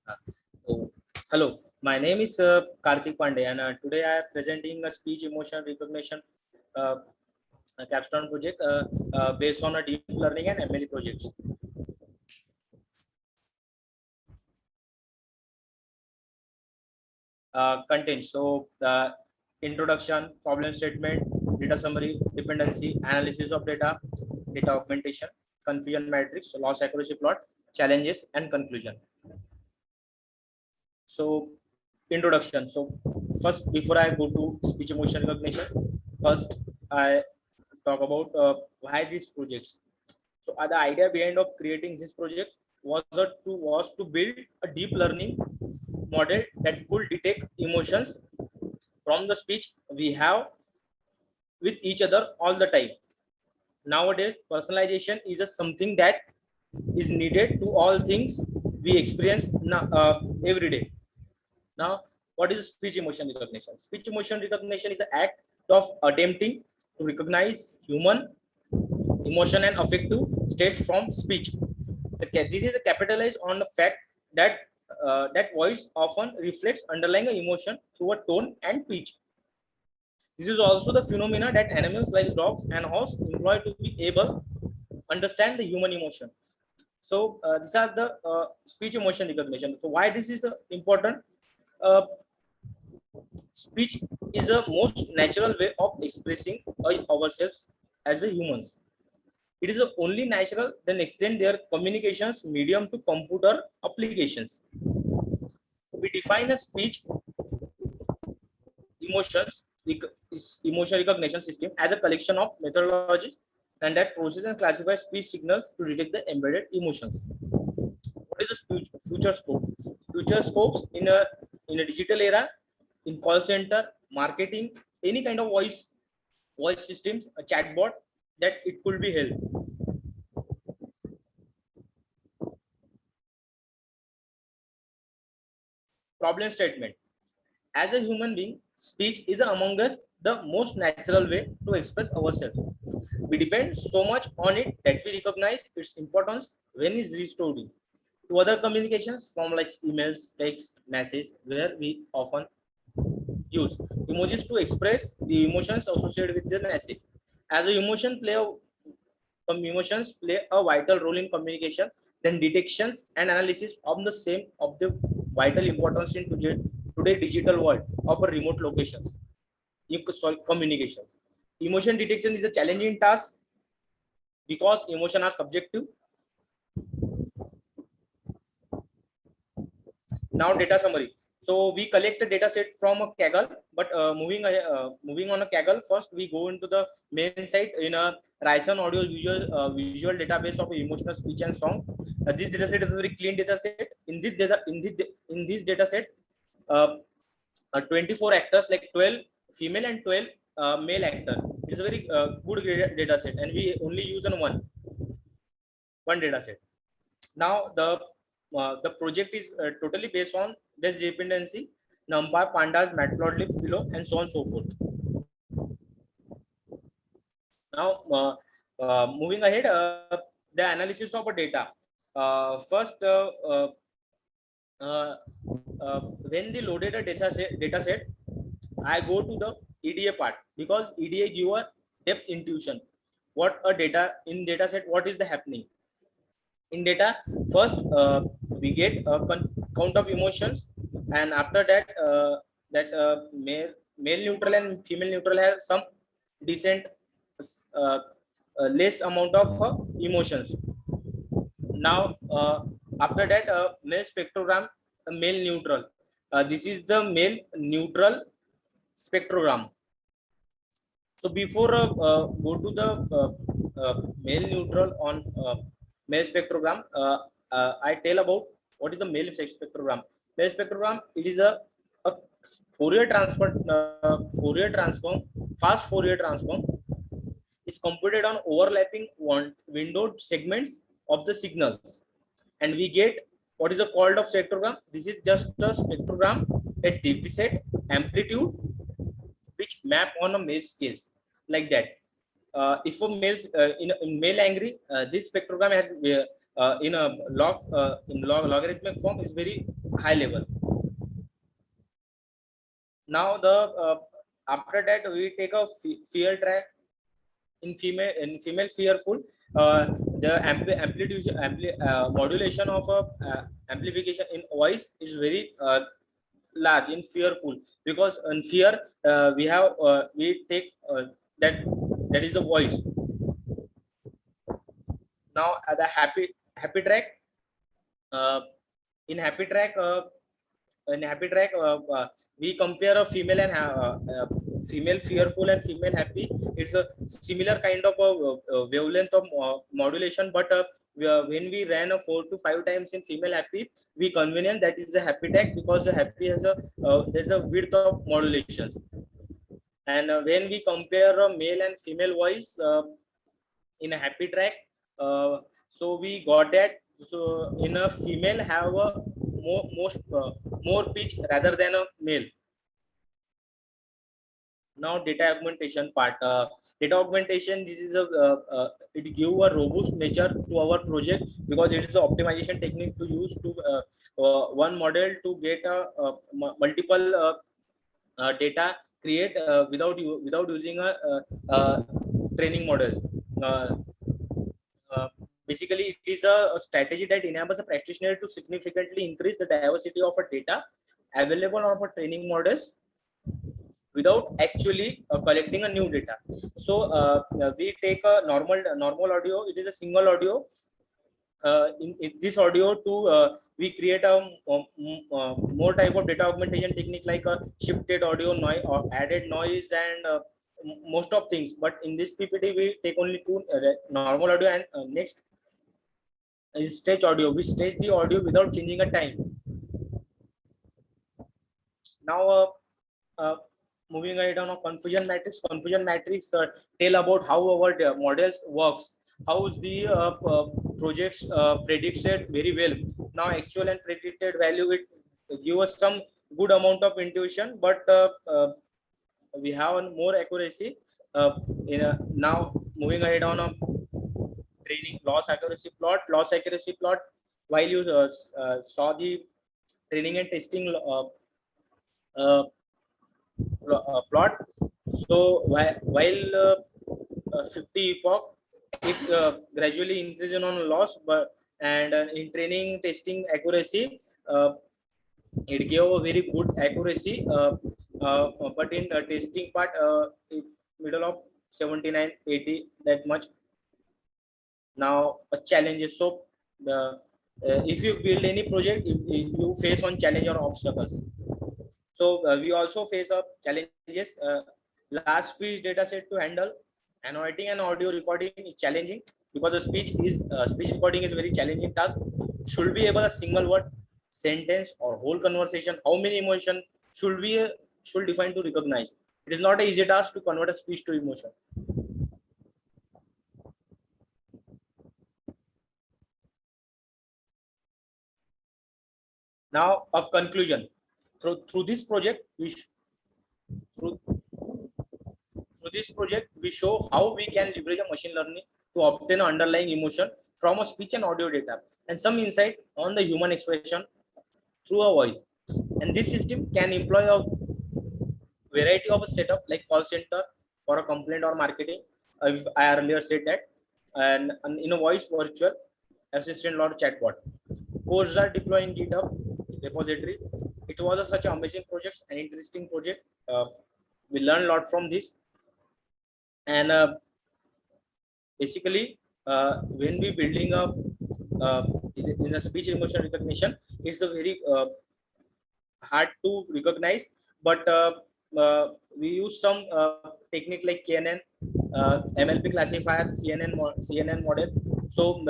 Uh, so, hello, my name is Karthik Pandey, and today I am presenting a speech emotion recognition uh, capstone project based on a deep learning and ML projects. Content. So, the introduction, problem statement, data summary, dependency, analysis of data, data augmentation, confusion matrix, loss accuracy plot, challenges, and conclusion. So, introduction. So, first, before I go to speech emotion recognition, first I talk about why these projects. So, the idea behind of creating this project was to build a deep learning model that could detect emotions from the speech we have with each other all the time. Nowadays, personalization is a something that is needed to all things we experience now, every day. Now, what is speech emotion recognition? Speech emotion recognition is an act of attempting to recognize human emotion and affective states from speech. This is a capitalized on the fact that that voice often reflects underlying emotion through a tone and pitch. This is also the phenomena that animals like dogs and horses employ to be able understand the human emotion. So these are the speech emotion recognition. So why this is important? Uh, Speech is a most natural way of expressing ourselves as a humans. It is the only natural then extend their communications medium to computer applications. We define a speech emotions emotion recognition system as a collection of methodologies and that process and classify speech signals to detect the embedded emotions. What is the future scope? Future scopes in a digital era, in call center, marketing, any kind of voice systems, a chatbot that it could be held. Problem statement. As a human being, speech is among us the most natural way to express ourselves. We depend so much on it that we recognize its importance when it's restored to other communications from like emails, text, message, where we often use emojis to express the emotions associated with the message. As a emotions play a vital role in communication, then detections and analysis of the same of the vital importance in today digital world of a remote locations. You could solve communications. Emotion detection is a challenging task because emotion are subjective. Now data summary. So we collect the data set from a Kaggle, but moving on a Kaggle, first we go into the main site in a Ryzen audio visual database of emotional speech and song. This data set is a very clean data set. In this data set, 24 actors, like 12 female and 12 male actor. It's a very good data set, and we only use on one data set. Now the project is totally based on this dependency, NumPy, Pandas, Matplotlib, Philo, and so on and so forth. Now moving ahead, the analysis of a data. First, when they loaded a data set, I go to the EDA part because EDA give a depth intuition. What a data in data set, what is the happening in data? First, we get a count of emotions, and after that, male neutral and female neutral have some decent less amount of emotions. Now, after that, male spectrogram, male neutral. This is the male neutral spectrogram. So before go to the male neutral on male spectrogram, I tell about what is the male spectrogram. Male spectrogram, it is a Fourier transform, fast Fourier transform is computed on overlapping windowed segments of the signals, and we get what is the called of spectrogram. This is just a spectrogram at dB set amplitude which map on a male scales like that. If a in male angry, this spectrogram has in a logarithmic form is very high level. Now the after that we take a fear track. In female fearful, the modulation of a amplification in voice is very large in fearful, because in fear we take that that is the voice. Now at the happy track, uh, in happy track we compare a female and female fearful and female happy. It's a similar kind of a wavelength of modulation, but when we ran a 4 to 5 times in female happy, we convenient that is the happy track, because the happy has a there's a width of modulations. And when we compare a male and female voice in a happy track, so we got that. So in a female have a more pitch rather than a male. Now data augmentation part. Data augmentation, this is a it give a robust nature to our project, because it is an optimization technique to use to one model to get multiple data create without using a training model. Uh, uh, Basically, it is a strategy that enables a practitioner to significantly increase the diversity of a data available on our training models without actually collecting a new data. So we take a normal audio. It is a single audio. In this audio to we create a more type of data augmentation technique, like a shifted audio noise or added noise and most of things. But in this PPT we take only two normal audio, and next is stretch audio. We stretch the audio without changing a time. Now uh, moving ahead on a confusion matrix. Confusion matrix tell about how our models works, how is the projects predicted very well. Now actual and predicted value, it give us some good amount of intuition, but we have more accuracy now moving ahead on a training loss accuracy plot. While you saw the training and testing uh, plot. So while 50 epoch, it gradually increasing on loss, but and in training testing accuracy, it gave a very good accuracy. But in testing part, middle of 79-80, that much. Now a challenges. So the if you build any project, if you face on challenge or obstacles. So we also face up challenges. Large speech data set to handle. Annotating and audio recording is challenging, because the speech recording is a very challenging task. Should be able a single word, sentence, or whole conversation. How many emotion should we should define to recognize? It is not an easy task to convert a speech to emotion. Now a conclusion. Through this project, through through this project, we show how we can leverage a machine learning to obtain underlying emotion from a speech and audio data, and some insight on the human expression through a voice. And this system can employ a variety of a setup, like call center for a complaint or marketing. I earlier said that, and in a voice virtual assistant or chatbot. Codes are deployed in GitHub repository. It was such an amazing project, an interesting project. We learned a lot from this. And basically when we building up in a speech emotion recognition, it's a very hard to recognize, but we use some technique like KNN, MLP classifier, CNN model. So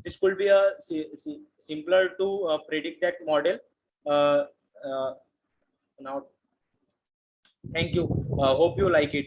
this could be a simpler to predict that model. uh, uh, Now thank you, hope you like it.